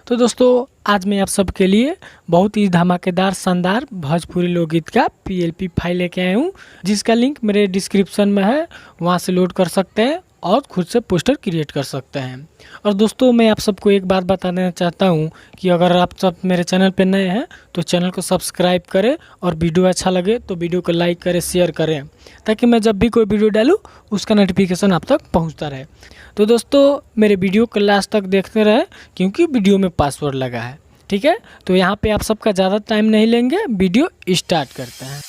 तो दोस्तों आज मैं आप सबके लिए बहुत ही धमाकेदार शानदार भोजपुरी लोकगीत का पीएलपी फाइल लेके आया हूँ, जिसका लिंक मेरे डिस्क्रिप्शन में है। वहाँ से लोड कर सकते हैं और खुद से पोस्टर क्रिएट कर सकते हैं। और दोस्तों मैं आप सबको एक बात बता देना चाहता हूँ कि अगर आप सब मेरे चैनल पर नए हैं तो चैनल को सब्सक्राइब करें और वीडियो अच्छा लगे तो वीडियो को लाइक करें, शेयर करें, ताकि मैं जब भी कोई वीडियो डालूँ उसका नोटिफिकेशन आप तक पहुँचता रहे। तो दोस्तों मेरे वीडियो को लास्ट तक देखते रहे क्योंकि वीडियो में पासवर्ड लगा है। ठीक है, तो यहाँ पे आप सबका ज़्यादा टाइम नहीं लेंगे, वीडियो स्टार्ट करते हैं।